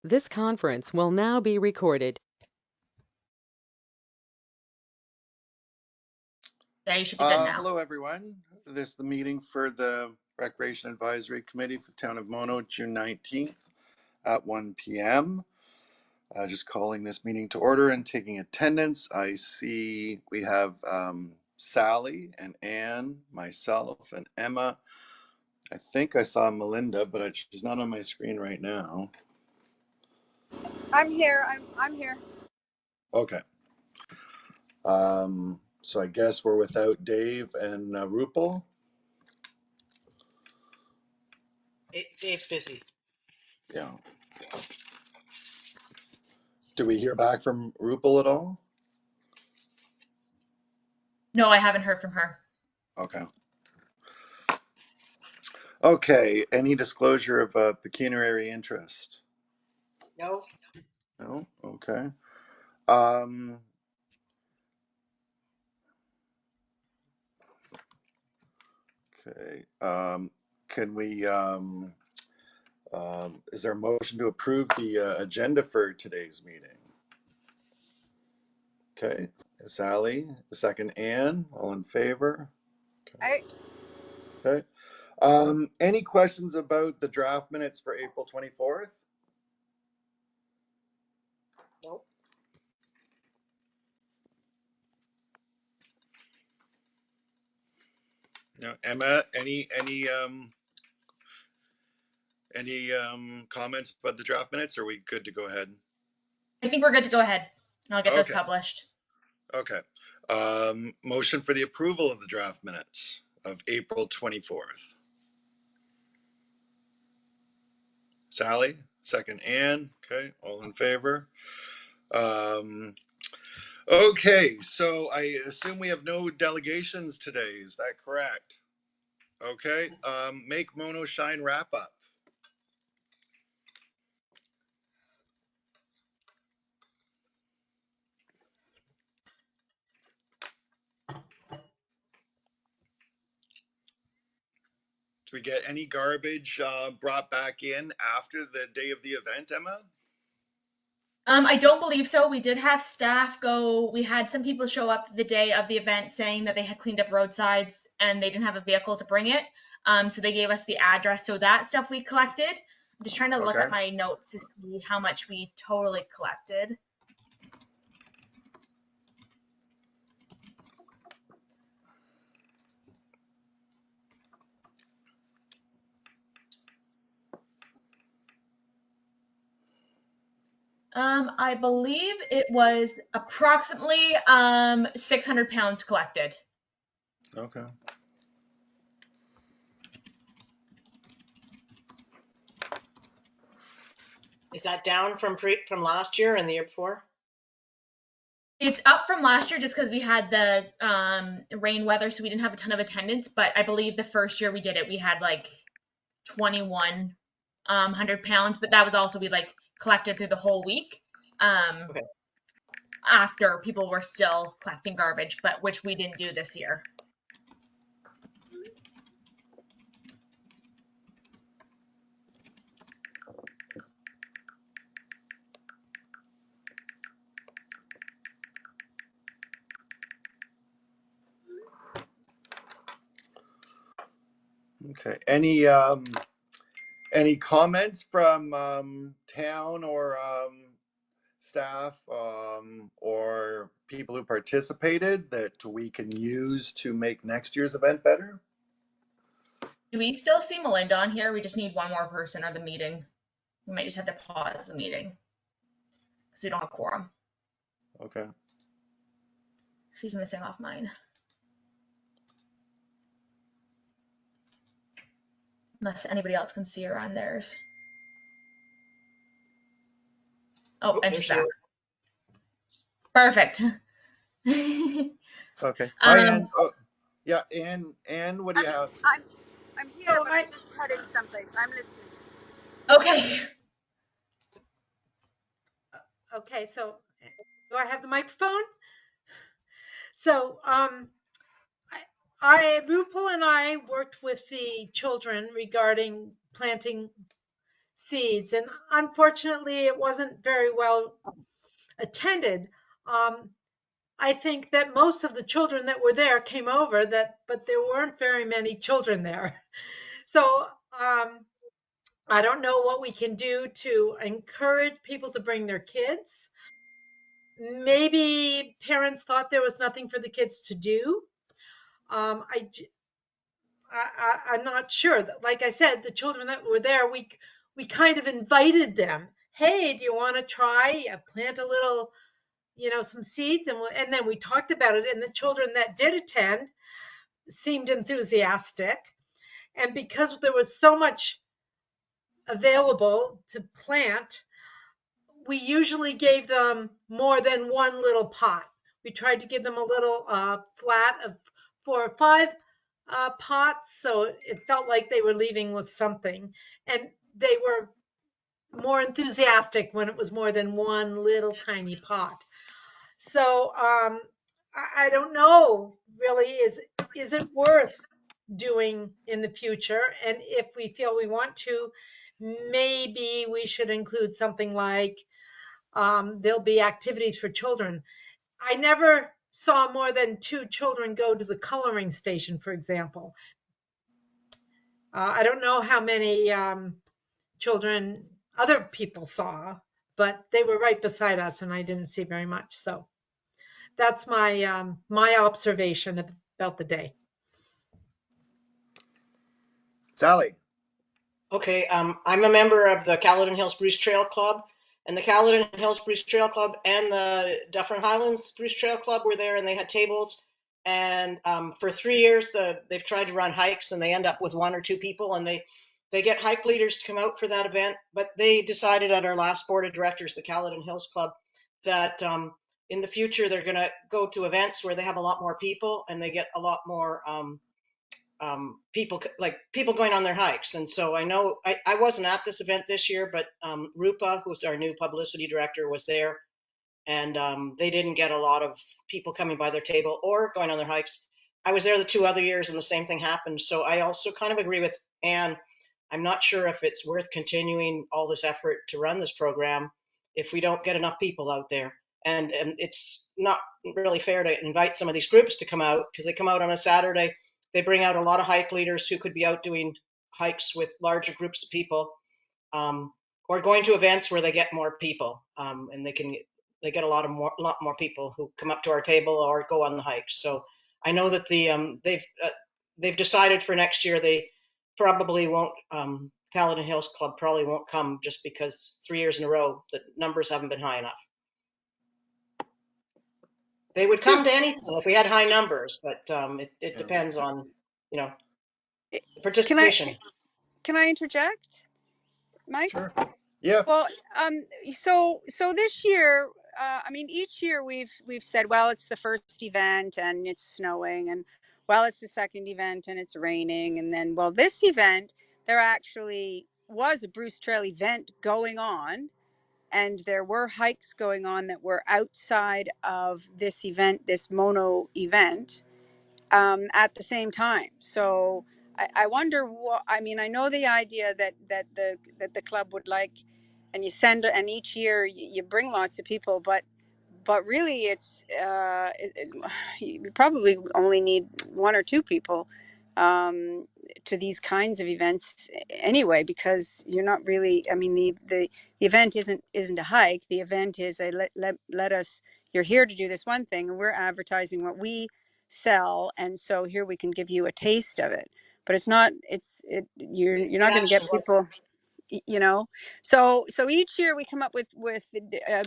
This conference will now be recorded. There, you should be good now. Hello, everyone. This is the meeting for the Recreation Advisory Committee for the Town of Mono, June 19th at 1 p.m. Just calling this meeting to order and taking attendance. I see we have Sally and Anne, myself and Emma. I think I saw Melinda, but she's not on my screen right now. I'm here. I'm here. Okay. So I guess we're without Dave and Rupal. Dave's busy. Yeah. Do we hear back from Rupal at all? No, I haven't heard from her. Okay. Okay, any disclosure of pecuniary interest? No? No? Okay. Um, okay. Can we, is there a motion to approve the agenda for today's meeting? Okay, Sally, the second Anne, all in favor? Okay. Okay. Any questions about the draft minutes for April 24th? Nope. No, Emma, any comments about the draft minutes? Or are we good to go ahead? I think we're good to go ahead, and I'll get those Okay. published. Okay. Motion for the approval of the draft minutes of April 24th. Sally, second Anne. Okay, all in favor. Okay, so I assume we have no delegations today. Is that correct? Okay, make Mono Shine wrap up. Do we get any garbage brought back in after the day of the event, Emma? I don't believe so. We did have staff go. We had some people show up the day of the event saying that they had cleaned up roadsides and they didn't have a vehicle to bring it. So they gave us the address. So that stuff we collected. I'm just trying to look Okay. at my notes to see how much we totally collected. I believe it was approximately 600 pounds collected. Okay. Is that down from last year and the year before? It's up from last year just because we had the rain weather, so we didn't have a ton of attendance. But I believe the first year we did it, we had like 2,100 pounds. But that was also we like collected through the whole week. Okay. After people were still collecting garbage, but which we didn't do this year. Okay. Any comments from town or staff or people who participated that we can use to make next year's event better? Do we still see Melinda on here? We just need one more person or the meeting. We might just have to pause the meeting because we don't have quorum. Okay. She's missing off mine. Unless anybody else can see her on theirs. Oh, and There she's she back. is. Perfect. Okay. Hi, Ann. Oh, yeah, Ann, what do you have? I'm here, So but I'm just heading someplace. I'm listening. Okay. Okay, so do I have the microphone? So, Rupal and I worked with the children regarding planting seeds, and unfortunately, it wasn't very well attended. I think that most of the children that were there came over, but there weren't very many children there. So I don't know what we can do to encourage people to bring their kids. Maybe parents thought there was nothing for the kids to do. Um, I, j- I'm not sure. Like I said, the children that were there, we kind of invited them. Hey, do you want to try plant a little, some seeds? And then we talked about it. And the children that did attend seemed enthusiastic. And because there was so much available to plant, we usually gave them more than one little pot. We tried to give them a little flat of 4 or 5 pots, so it felt like they were leaving with something. And they were more enthusiastic when it was more than one little tiny pot. So I don't know really, is it worth doing in the future? And if we feel we want to, maybe we should include something like there'll be activities for children. I never saw more than 2 children go to the coloring station, for example. I don't know how many children other people saw, but they were right beside us, and I didn't see very much. So that's my observation about the day. Sally. Okay, I'm a member of the Caledon Hills Bruce Trail Club, and the Caledon Hills Bruce Trail Club and the Dufferin Highlands Bruce Trail Club were there, and they had tables. And for 3 years, they've tried to run hikes, and they end up with 1 or 2 people, and they get hike leaders to come out for that event. But they decided at our last board of directors, the Caledon Hills Club, that in the future they're going to go to events where they have a lot more people, and they get a lot more people going on their hikes. And so I know I wasn't at this event this year, but Rupa, who's our new publicity director, was there, and they didn't get a lot of people coming by their table or going on their hikes. I was there the 2 other years and the same thing happened. So I also kind of agree with Anne. I'm not sure if it's worth continuing all this effort to run this program if we don't get enough people out there. And it's not really fair to invite some of these groups to come out, because they come out on a Saturday. They bring out a lot of hike leaders who could be out doing hikes with larger groups of people, or going to events where they get more people, and they get a lot more people who come up to our table or go on the hikes. So I know that they've decided for next year they probably won't. Caledon Hills Club probably won't come, just because 3 years in a row the numbers haven't been high enough. They would come to anything if we had high numbers, but it depends on, participation. Can I interject, Mike? Sure. Yeah. Well, so this year, I mean, each year we've said, well, it's the first event and it's snowing, and well, it's the second event and it's raining, and then, well, this event there actually was a Bruce Trail event going on, and there were hikes going on that were outside of this event, this mono event, at the same time. So I wonder what, I mean, I know the idea that the club would like, and you send, and each year you bring lots of people, but really it's you probably only need 1 or 2 people to these kinds of events anyway, because you're not really, I mean, the event isn't a hike. The event is a let us, you're here to do this one thing, and we're advertising what we sell, and so here we can give you a taste of it. But it's not, you're not going to get people, so each year we come up with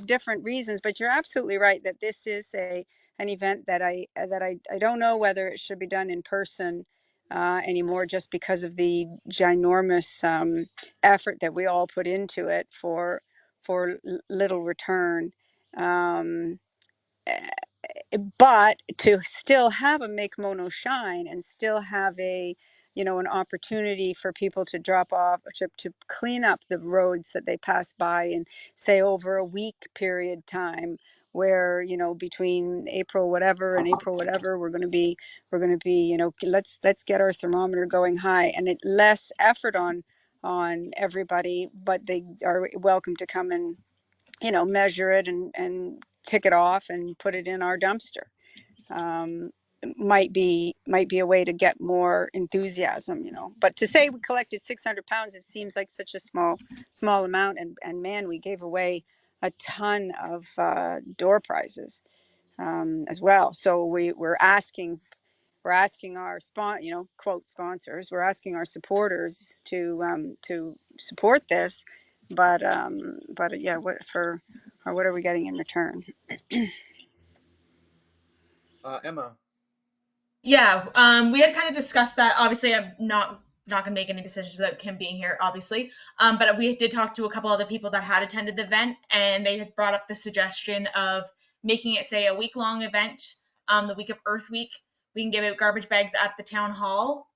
different reasons. But you're absolutely right that this is an event that I don't know whether it should be done in person anymore, just because of the ginormous effort that we all put into it for little return. But to still have a Make Mono Shine, and still have an opportunity for people to drop off, to clean up the roads that they pass by, and say over a week period time, where between April whatever and April whatever, we're going to be let's get our thermometer going high, and less effort on on everybody, but they are welcome to come and, measure it and tick it off and put it in our dumpster. Um, might be a way to get more enthusiasm, but to say we collected 600 pounds, it seems like such a small amount, and man, we gave away a ton of door prizes as well. So we're asking our quote sponsors, we're asking our supporters to support this, but yeah, what are we getting in return? Emma. Yeah, we had kind of discussed that. Obviously, I'm not gonna make any decisions without Kim being here, obviously. But we did talk to a couple other people that had attended the event, and they had brought up the suggestion of making it, say, a week-long event. The week of Earth Week, we can give out garbage bags at the town hall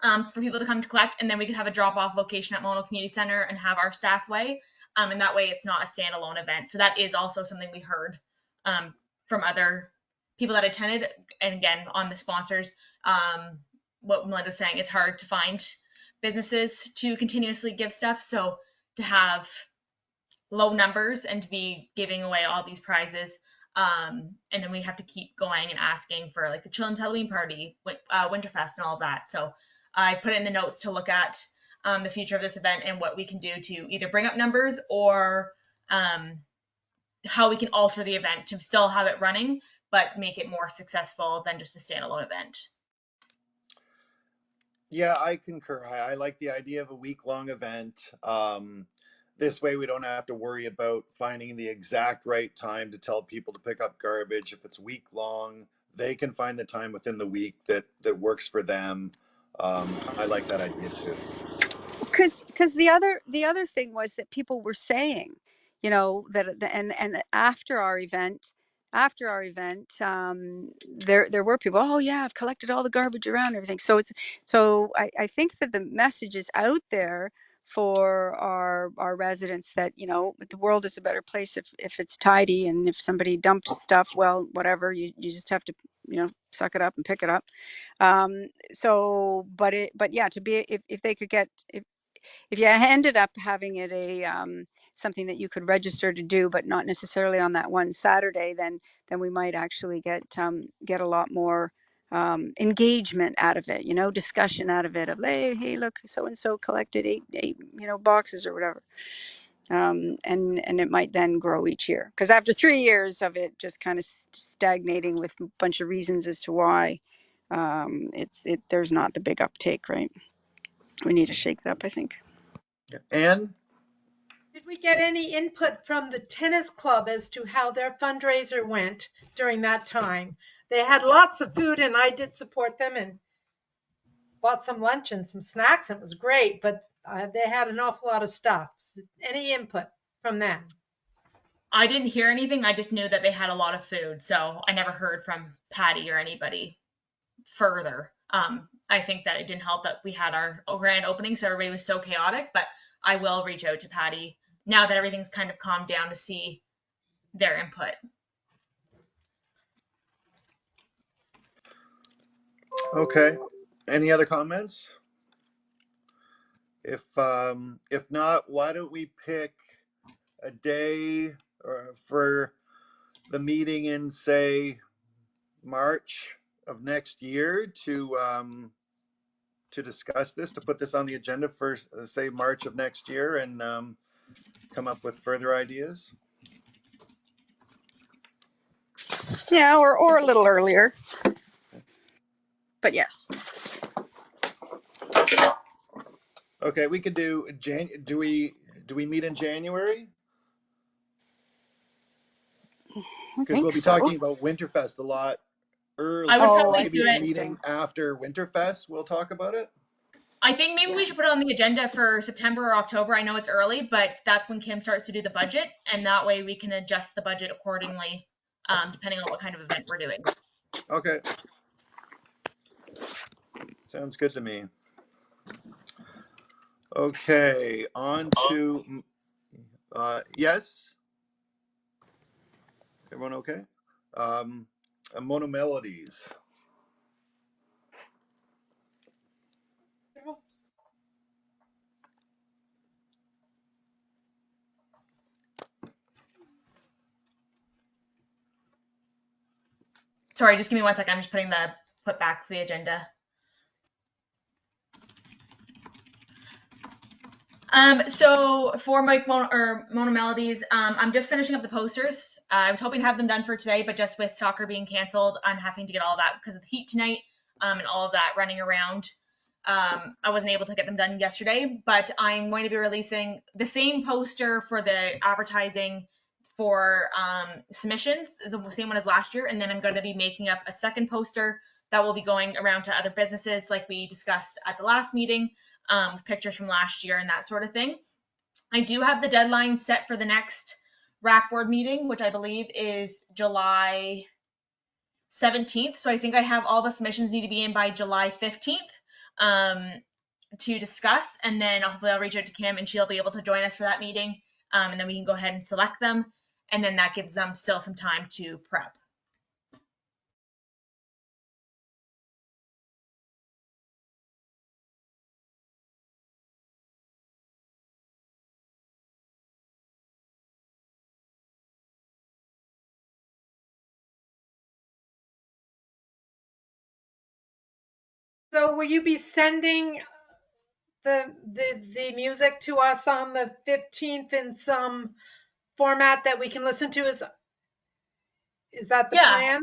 for people to come to collect, and then we could have a drop-off location at Mono Community Center and have our staff weigh. And that way, it's not a standalone event. So that is also something we heard from other people that attended, and again on the sponsors. What Melinda's saying, it's hard to find businesses to continuously give stuff, so to have low numbers and to be giving away all these prizes, and then we have to keep going and asking for like the children's Halloween party, Winterfest, and all that. So I put it in the notes to look at the future of this event and what we can do to either bring up numbers or how we can alter the event to still have it running, but make it more successful than just a standalone event. Yeah, I concur. I like the idea of a week-long event. This way we don't have to worry about finding the exact right time to tell people to pick up garbage. If it's week-long, they can find the time within the week that works for them. I like that idea too. Because the other thing was that people were saying, and after our event, there were people, oh yeah, I've collected all the garbage around and everything. So I think that the message is out there for our residents that the world is a better place if it's tidy, and if somebody dumped stuff, well, whatever, you just have to suck it up and pick it up. So but yeah, to be, if they could get, if you ended up having it something that you could register to do, but not necessarily on that one Saturday, then we might actually get a lot more engagement out of it, discussion out of it, of hey, look, so and so collected eight boxes or whatever. And it might then grow each year, because after 3 years of it just kind of stagnating with a bunch of reasons as to why, there's not the big uptake, right? We need to shake it up, I think. And Did we get any input from the tennis club as to how their fundraiser went during that time? They had lots of food, and I did support them and bought some lunch and some snacks. It was great, but they had an awful lot of stuff. Any input from them? I didn't hear anything. I just knew that they had a lot of food, so I never heard from Patty or anybody further. I think that it didn't help that we had our grand opening, so everybody was so chaotic, but I will reach out to Patty now that everything's kind of calmed down to see their input. okay, any other comments? If not, why don't we pick a day for the meeting in, say, March of next year to discuss this, to put this on the agenda for say March of next year, and come up with further ideas. Yeah, or a little earlier, but yes. Okay, we could do do we meet in January? I Because we'll think be so. talking about Winterfest a lot earlier. I would Oh, probably I Maybe do see the what it. you're saying. meeting after Winterfest, we'll talk about it. I think maybe Yeah. we should put it on the agenda for September or October. I know it's early, but that's when Kim starts to do the budget, and that way we can adjust the budget accordingly, depending on what kind of event we're doing. Okay, sounds good to me. Okay, on to yes. Everyone okay? Mono Melodies. Sorry, just give me 1 second. I'm just put back the agenda. So for Mona Melodies, I'm just finishing up the posters. I was hoping to have them done for today, but just with soccer being canceled, I'm having to get all of that because of the heat tonight, and all of that running around. I wasn't able to get them done yesterday, but I'm going to be releasing the same poster for the advertising for submissions, the same one as last year, and then I'm going to be making up a second poster that will be going around to other businesses like we discussed at the last meeting, with pictures from last year and that sort of thing. I do have the deadline set for the next RAC board meeting, which I believe is July 17th. So I think I have all the submissions need to be in by July 15th to discuss. And then hopefully I'll reach out to Kim and she'll be able to join us for that meeting. And then we can go ahead and select them. And then that gives them still some time to prep. So will you be sending the music to us on the 15th in some format that we can listen to? Is that the plan?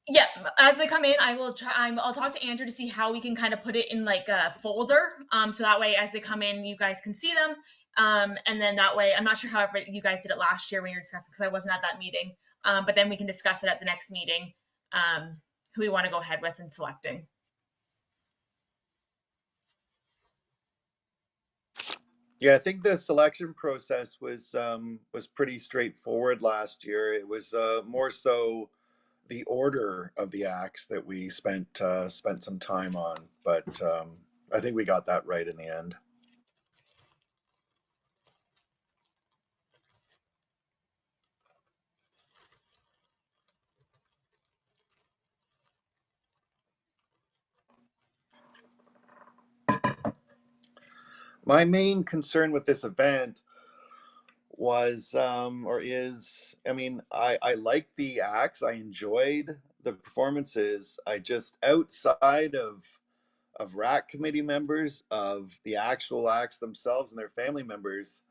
Yeah, as they come in, I will try. I'll talk to Andrew to see how we can kind of put it in like a folder, so that way as they come in, you guys can see them, and then that way, I'm not sure how you guys did it last year when you were discussing because I wasn't at that meeting, but then we can discuss it at the next meeting, who we want to go ahead with in selecting. Yeah, I think the selection process was pretty straightforward last year. It was more so the order of the acts that we spent some time on, but I think we got that right in the end. My main concern with this event was or is, I mean, I like the acts, I enjoyed the performances. I just, outside of RAC committee members, of the actual acts themselves and their family members,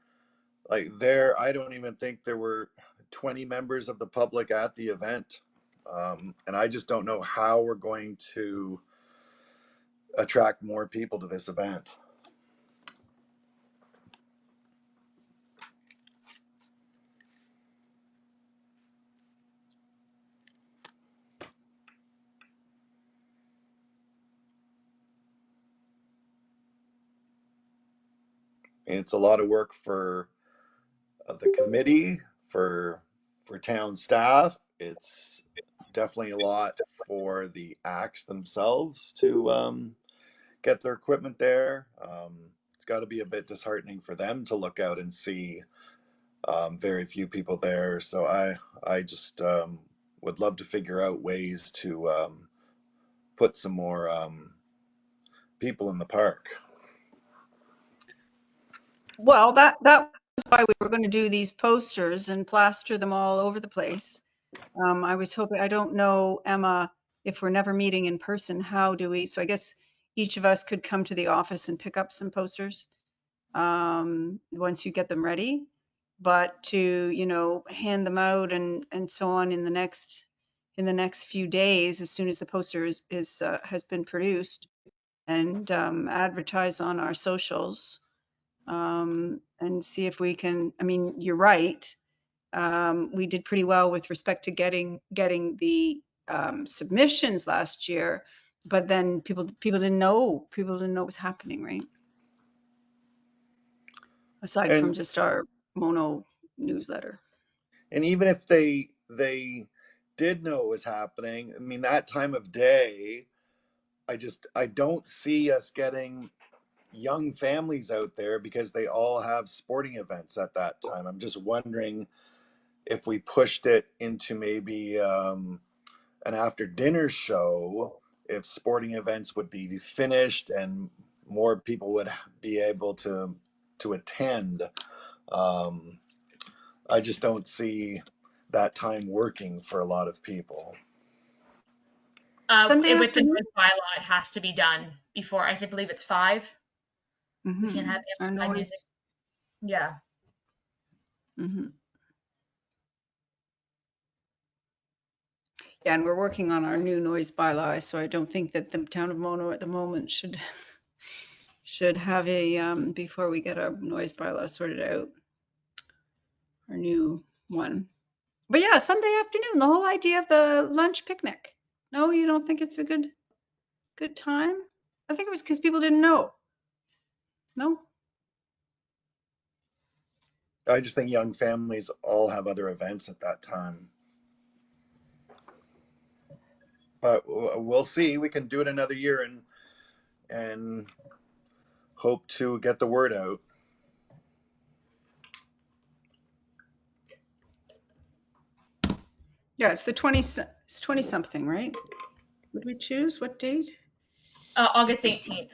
like I don't even think there were 20 members of the public at the event. And I just don't know how we're going to attract more people to this event. And it's a lot of work for the committee, for town staff. It's definitely a lot for the acts themselves to get their equipment there. It's got to be a bit disheartening for them to look out and see very few people there. So I just would love to figure out ways to put some more people in the park. Well, that was why we were going to do these posters and plaster them all over the place. I was hoping, I don't know, Emma, if we're never meeting in person, how do we? So I guess each of us could come to the office and pick up some posters once you get them ready. But to, hand them out and so on in the next few days, as soon as the poster has been produced, and advertise on our socials, and see if we can. I mean, you're right. We did pretty well with respect to getting the submissions last year, but then people didn't know what was happening, right? Aside from just our Mono newsletter. And even if they did know what was happening, I mean, that time of day, I don't see us getting young families out there because they all have sporting events at that time. I'm just wondering if we pushed it into maybe an after dinner show, if sporting events would be finished and more people would be able to attend. I just don't see that time working for a lot of people. Sunday With the afternoon? noise bylaw, it has to be done before, I believe it's 5. We can't have Our amplified music. noise. Yeah. Yeah, and we're working on our new noise bylaw, so I don't think that the town of Mono at the moment should have a, before we get our noise bylaw sorted out, our new one. But yeah, Sunday afternoon, the whole idea of the lunch picnic. No, you don't think it's a good time? I think it was because people didn't know. No? I just think young families all have other events at that time. But we'll see. We can do it another year and hope to get the word out. Yeah, it's the 20 something, right? Would we choose what date? August 18th.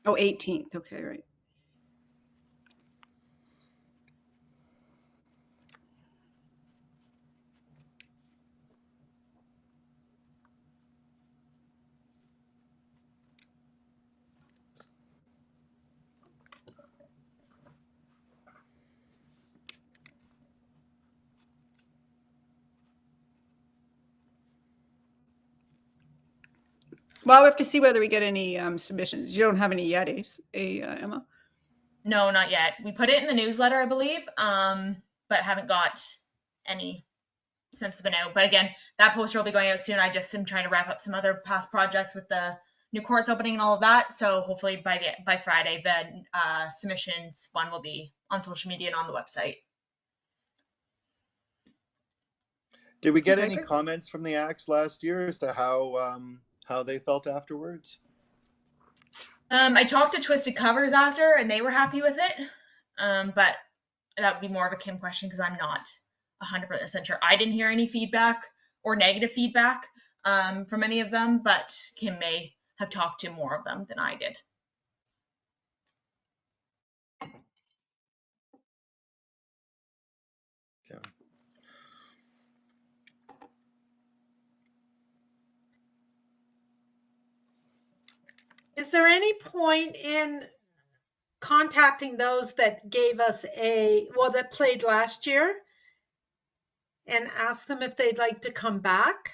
Oh, 18th. Okay, right. Well, we have to see whether we get any submissions. You don't have any yet, Emma? No, not yet. We put it in the newsletter, I believe, but haven't got any since it's been out. But again, that poster will be going out soon. I just am trying to wrap up some other past projects with the new courts opening and all of that. So hopefully by Friday, the submissions one will be on social media and on the website. Did we get Okay, any great. comments from the Axe last year as to how they felt afterwards? I talked to Twisted Covers after, and they were happy with it. But that would be more of a Kim question because I'm not 100% sure. I didn't hear any feedback or negative feedback from any of them, but Kim may have talked to more of them than I did. Yeah. Is there any point in contacting those that gave us that played last year and ask them if they'd like to come back?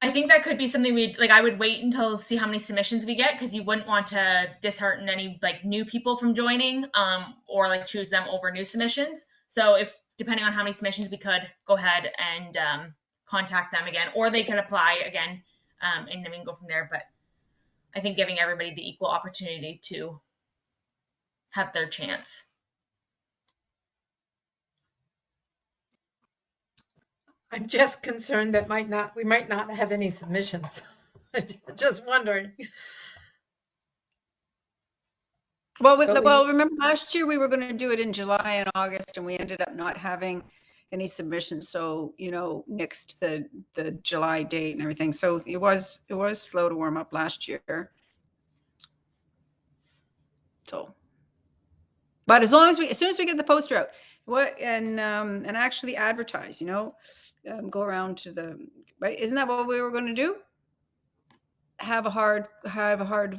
I think that could be something I would wait until see how many submissions we get because you wouldn't want to dishearten any new people from joining or choose them over new submissions. So if depending on how many submissions we could go ahead and contact them again, or they could apply again and then we can go from there. But I think giving everybody the equal opportunity to have their chance. I'm just concerned that we might not have any submissions. Just wondering. Well, remember last year we were going to do it in July and August, and we ended up not having any submissions. So nixed the July date and everything. So it was slow to warm up last year. So, but as soon as we get the poster out, and actually advertise, go around to right. Isn't that what we were going to do? Have a hard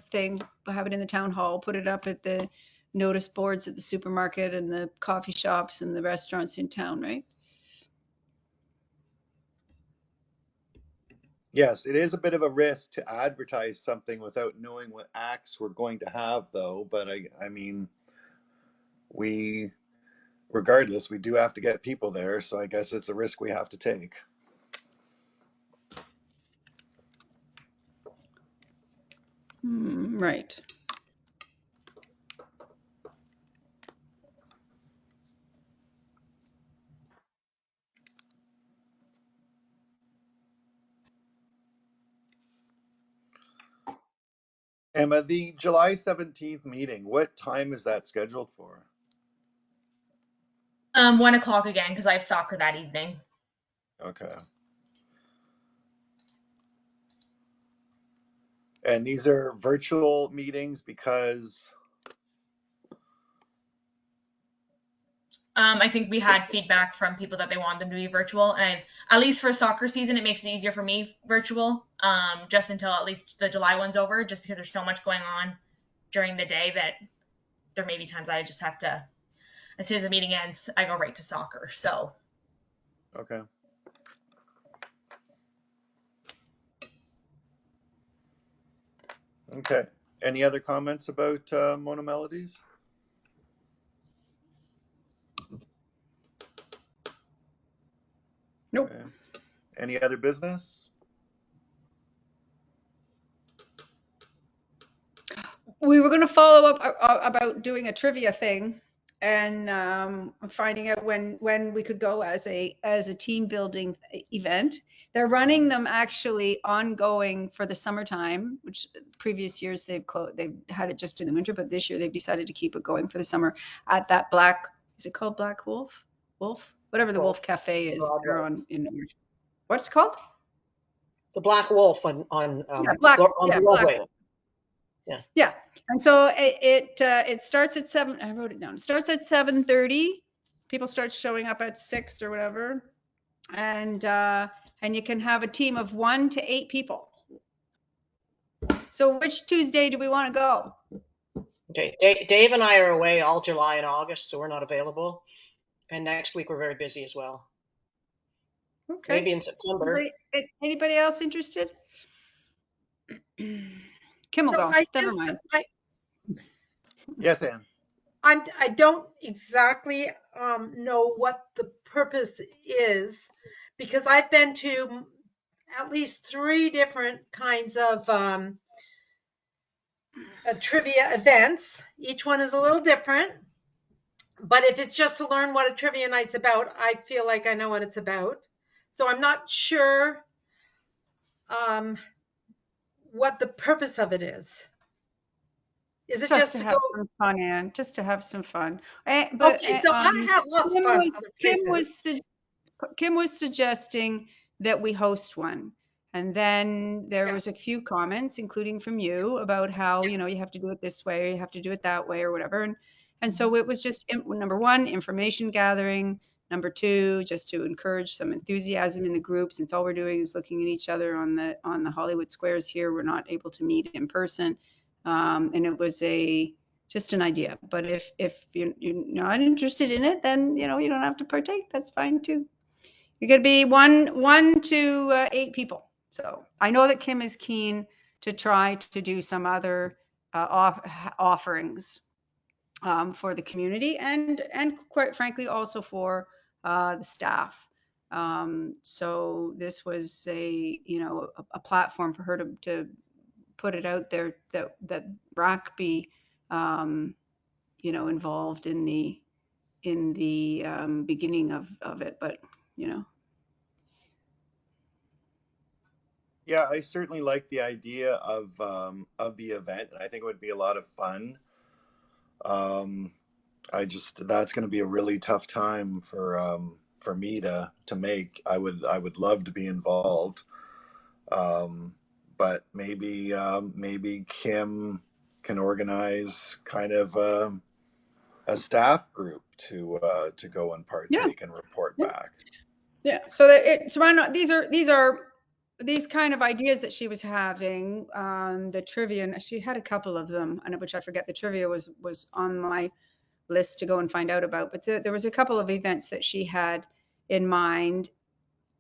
thing, have it in the town hall, put it up at the notice boards at the supermarket and the coffee shops and the restaurants in town, right? Yes, it is a bit of a risk to advertise something without knowing what acts we're going to have, though. But I mean, regardless, we do have to get people there. So I guess it's a risk we have to take. Right. Emma, the July 17th meeting, what time is that scheduled for? 1 o'clock again because I have soccer that evening. Okay. And these are virtual meetings because I think we had feedback from people that they want them to be virtual, and at least for soccer season, it makes it easier for me virtual, just until at least the July one's over, just because there's so much going on during the day that there may be times I just have to, as soon as the meeting ends, I go right to soccer. So Okay. Okay. Any other comments about Mono Melodies? Nope. Okay. Any other business? We were going to follow up about doing a trivia thing and finding out when we could go as a team building event. They're running them actually ongoing for the summertime, which previous years they've had it just in the winter, but this year they've decided to keep it going for the summer at that is it called Black Wolf? Whatever the Wolf Cafe is there what's it called? The Black Wolf on Black Broadway. Wolf. Yeah. And so it starts at 7. I wrote it down. It starts at 7:30. People start showing up at 6 or whatever. And you can have a team of 1 to 8 people. So which Tuesday do we want to go? Okay. Dave and I are away all July and August, so we're not available. And next week we're very busy as well. Okay. Maybe in September. Anybody else interested? Kim will So go. Never mind. Yes, Anne. I don't exactly know what the purpose is, because I've been to at least 3 different kinds of trivia events. Each one is a little different, but if it's just to learn what a trivia night's about, I feel like I know what it's about. So I'm not sure what the purpose of it is. Is it just to to have go? some fun, Anne? Just to have some fun. Okay, so I have lots of fun other places. Kim was suggesting that we host one. And then there was a few comments, including from you, about how, you have to do it this way, or you have to do it that way, or whatever. And so it was just, number 1, information gathering. Number 2, just to encourage some enthusiasm in the group, since all we're doing is looking at each other on the Hollywood Squares here. We're not able to meet in person. And it was just an idea. But if you're not interested in it, then, you don't have to partake. That's fine too. You're going to be 1 to 8 people. So I know that Kim is keen to try to do some other offerings for the community and quite frankly also for the staff. So this was a platform for her to put it out there that RAC be involved in the beginning of it, but Yeah, I certainly like the idea of the event, and I think it would be a lot of fun. That's going to be a really tough time for me to make. I would love to be involved, but maybe Kim can organize kind of a staff group to go and partake and report back. Yeah. So these are these kind of ideas that she was having. The trivia, and she had a couple of them, and which I forget. The trivia was on my list to go and find out about, but there was a couple of events that she had in mind,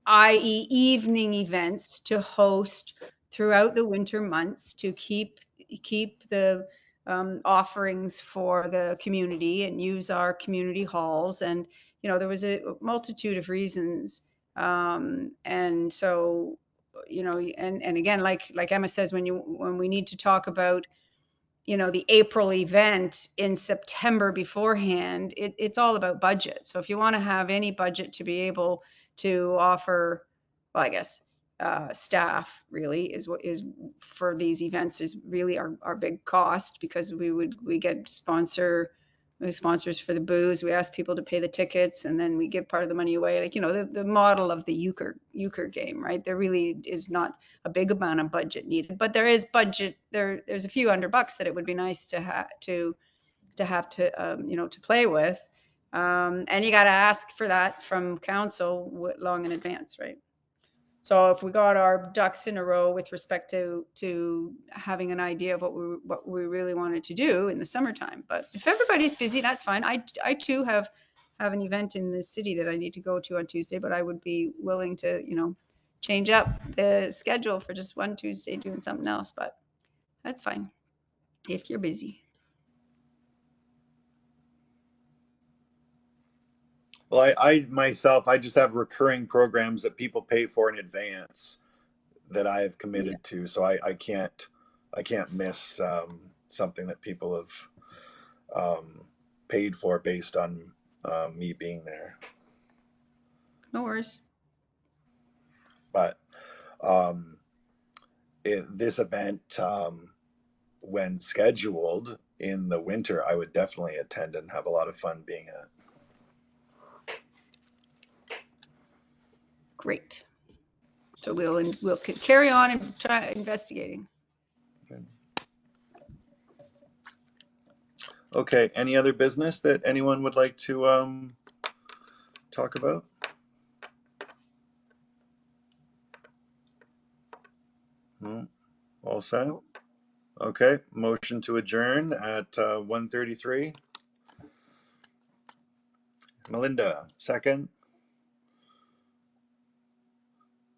i.e. evening events to host throughout the winter months to keep the offerings for the community and use our community halls. And there was a multitude of reasons, and so and again, like Emma says, when we need to talk about the April event in September beforehand, it's all about budget. So if you want to have any budget to be able to offer, well, I guess staff really is what is for these events is really our big cost, because we get sponsors for the booze. We ask people to pay the tickets, and then we give part of the money away. Like, the model of the euchre game, right? There really is not a big amount of budget needed, but there is budget. There's a few $100 that it would be nice to have to play with. And you got to ask for that from council long in advance, right? So if we got our ducks in a row with respect to having an idea of what we really wanted to do in the summertime, but if everybody's busy, that's fine. I too have an event in the city that I need to go to on Tuesday, but I would be willing to, you know, change up the schedule for just one Tuesday doing something else, but that's fine if you're busy. Well, I myself, I just have recurring programs that people pay for in advance that I have committed to, so I can't miss something that people have paid for based on me being there. No worries. But this event, when scheduled in the winter, I would definitely attend and have a lot of fun being at. Great. So we'll carry on and try investigating. Okay, any other business that anyone would like to talk about? No? All set? Okay, motion to adjourn at 1:33. Melinda, second.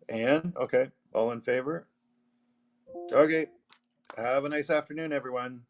Anne, okay, all in favor? Okay, have a nice afternoon, everyone.